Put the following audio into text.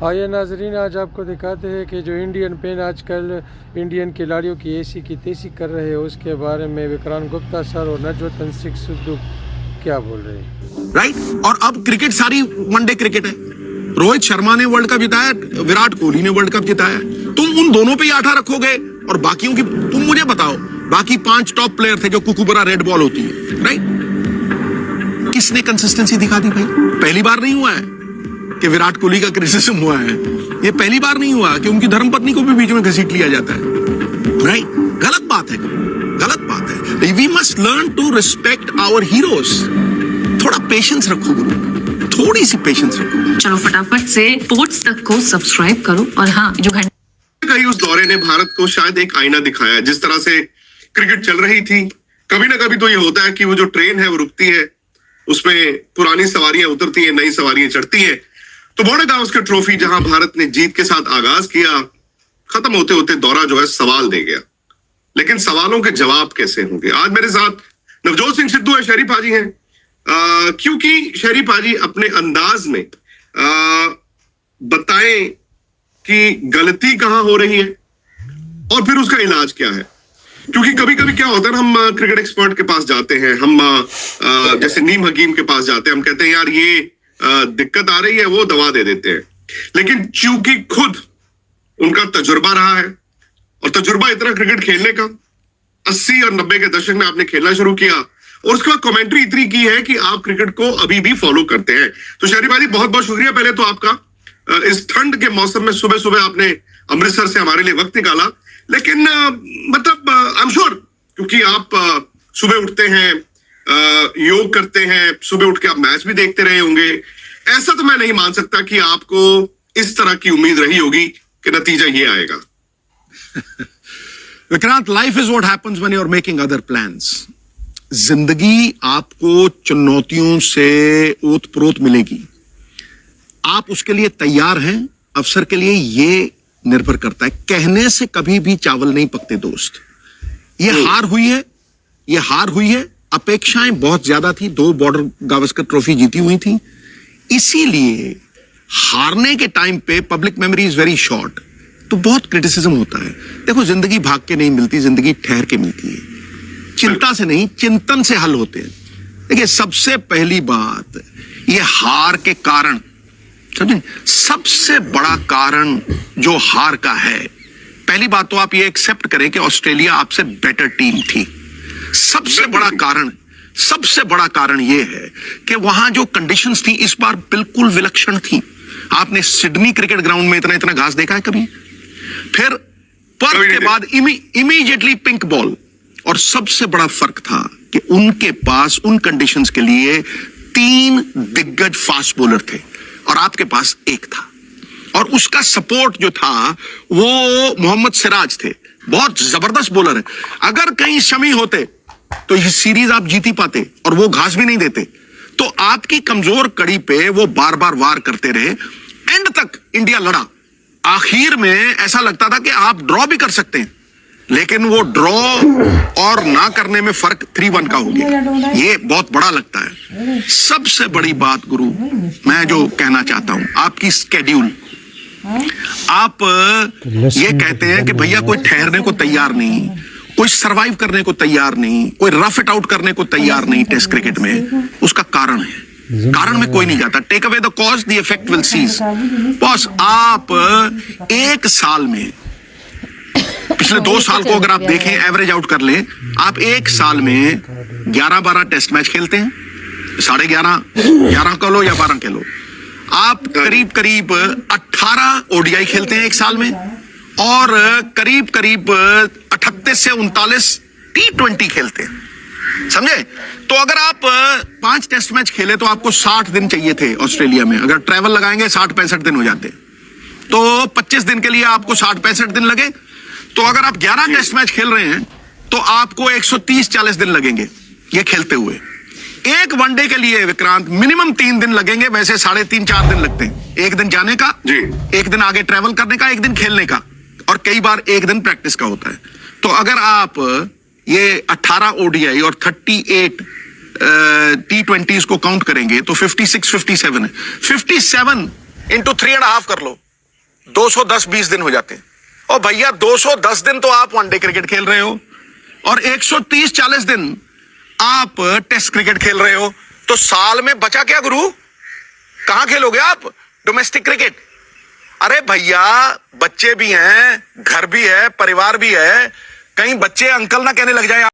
आइए नाजरीन, आज आपको दिखाते हैं कि जो इंडियन पेन आजकल इंडियन खिलाड़ियों की ऐसी की तैसी कर रहे हैं, उसके बारे में विक्रांत गुप्ता सर और नजवतन सिद्धू क्या बोल रहे हैं। राइट। और अब क्रिकेट सारी वनडे क्रिकेट है। रोहित शर्मा ने वर्ल्ड कप जिताया, विराट कोहली ने वर्ल्ड कप जिताया। तुम उन दोनों पे ही आठा रखोगे और बाकियों की तुम मुझे बताओ, बाकी 5 टॉप प्लेयर थे जो कुकुबरा रेड बॉल होती है, राइट। किसने कंसिस्टेंसी दिखा दी भाई? पहली बार नहीं हुआ है कि विराट कोहली का क्रिटिसिज्म हुआ है। ये पहली बार नहीं हुआ कि उनकी धर्मपत्नी को भी बीच में घसीट लिया जाता है, राइट। गलत बात है, गलत बात है। We must learn to respect our heroes. थोड़ा पेशेंस रखो गुरु, थोड़ी सी पेशेंस रखो। चलो फटाफट से स्पोर्ट्स तक को सब्सक्राइब करो। और हाँ, जो कहीं उस दौरे ने भारत को शायद एक आईना दिखाया। जिस तरह से क्रिकेट चल रही थी, कभी ना कभी तो ये होता है कि वो जो ट्रेन है वो रुकती है, उसमें पुरानी सवारियां उतरती हैं, नई सवारियां चढ़ती हैं। तो बॉर्डर-गावस्कर ट्रॉफी जहां भारत ने जीत के साथ आगाज किया, खत्म होते होते दौरा जो है सवाल दे गया। लेकिन सवालों के जवाब कैसे होंगे? आज मेरे साथ नवजोत सिंह सिद्धू है, शहरी पाजी हैं। क्योंकि शहरी पाजी अपने अंदाज में बताएं कि गलती कहां हो रही है और फिर उसका इलाज क्या है। क्योंकि कभी कभी क्या होता है, हम क्रिकेट एक्सपर्ट के पास जाते हैं, हम जैसे नीम हकीम के पास जाते हैं, हम कहते हैं यार ये दिक्कत आ रही है, वो दवा दे देते हैं। लेकिन चूंकि खुद उनका तजुर्बा रहा है और तजुर्बा इतना क्रिकेट खेलने का, 80 और 90 के दशक में आपने खेलना शुरू किया और उसके बाद कमेंट्री इतनी की है कि आप क्रिकेट को अभी भी फॉलो करते हैं। तो शहरी भाई बहुत बहुत शुक्रिया पहले तो आपका। इस ठंड के मौसम में सुबह सुबह आपने अमृतसर से हमारे लिए वक्त निकाला। लेकिन मतलब आई एम श्योर, क्योंकि आप सुबह उठते हैं, योग करते हैं, सुबह उठ के आप मैच भी देखते रहे होंगे। ऐसा तो मैं नहीं मान सकता कि आपको इस तरह की उम्मीद रही होगी कि नतीजा ये आएगा। Vikrant, life is what happens when you are making other plans. जिंदगी आपको चुनौतियों से ओतप्रोत मिलेगी। आप उसके लिए तैयार हैं? अवसर के लिए ये निर्भर करता है। कहने से कभी भी चावल नहीं पकते दोस्त। ये हार हुई है, ये हार हुई है। अपेक्षाएं बहुत ज्यादा थी, 2 बॉर्डर गावस्कर ट्रॉफी जीती हुई थी, इसीलिए हारने के टाइम पे public memory is very short, तो बहुत क्रिटिसिज्म होता है। देखो, जिंदगी भाग के नहीं मिलती, जिंदगी ठहर के मिलती है। चिंता से नहीं, चिंतन से हल होते हैं। देखिए, सबसे पहली बात, ये हार के कारण, समझे, सबसे बड़ा कारण जो हार का है, पहली बात तो आप ये एक्सेप्ट करें कि ऑस्ट्रेलिया आपसे बेटर टीम थी। सबसे बड़ा कारण यह है कि वहां जो कंडीशंस थी इस बार बिल्कुल विलक्षण थी। आपने सिडनी क्रिकेट ग्राउंड में इतना घास देखा है कभी? फिर पर्थ के बाद इमीडिएटली पिंक बॉल। और सबसे बड़ा फर्क था कि उनके पास उन कंडीशंस के लिए 3 दिग्गज फास्ट बॉलर थे और आपके पास 1 था। और उसका सपोर्ट जो था वो मोहम्मद सिराज थे, बहुत जबरदस्त बॉलर है। अगर कहीं शमी होते तो ये सीरीज आप जीत ही पाते, और वो घास भी नहीं देते। तो आपकी कमजोर कड़ी पे वो बार बार वार करते रहे। एंड तक इंडिया लड़ा। आखिर में ऐसा लगता था कि आप ड्रॉ भी कर सकते हैं, लेकिन वो ड्रॉ और ना करने में फर्क 3-1 का हो गया। ये बहुत बड़ा लगता है। सबसे बड़ी बात गुरु, मैं जो कहना चाहता हूं, आपकी स्केड्यूल। आप ये कहते हैं कि भैया कोई ठहरने को तैयार नहीं, कोई सरवाइव करने को तैयार नहीं, कोई रफ इट आउट करने को तैयार नहीं टेस्ट क्रिकेट में। उसका कारण है, कारण में कोई नहीं जाता। Take away the cause, the effect will cease. Boss, आप 1 साल में, पिछले 2 साल को अगर आप देखें, एवरेज आउट कर लें, आप 1 साल में 11-12 टेस्ट मैच खेलते हैं, 11.5 कह लो या 12 कह लो। आप करीब 18 ओडीआई खेलते हैं 1 साल में, और करीब 38 से 39 T20 खेलते हैं, समझे? तो अगर आप 5 टेस्ट मैच खेले तो आपको 60 दिन चाहिए थे ऑस्ट्रेलिया में। अगर ट्रैवल लगाएंगे 60-65 दिन हो जाते, तो 25 दिन के लिए आपको 60-65 दिन लगे। तो अगर आप 11 टेस्ट मैच खेल रहे हैं तो आपको 130-40 दिन लगेंगे ये खेलते हुए। एक वनडे के लिए विक्रांत मिनिमम 3 दिन लगेंगे, वैसे 3.5-4 दिन लगते हैं। 1 दिन जाने का, 1 दिन आगे ट्रैवल करने का, 1 दिन खेलने का, और कई बार 1 दिन प्रैक्टिस का होता है। तो अगर आप ये 18 ओडीआई और 38 T20s को काउंट करेंगे तो 56-57 है। 57 into 3.5 कर लो, 210-20 दिन हो जाते हैं। और भैया 210 दिन तो आप वनडे क्रिकेट खेल रहे हो और 130-40 दिन आप टेस्ट क्रिकेट खेल रहे हो, तो साल में बचा क्या गुरु? कहां खेलोगे आप डोमेस्टिक क्रिकेट? अरे भैया बच्चे भी हैं, घर भी है, परिवार भी है, कहीं बच्चे अंकल ना कहने लग जाए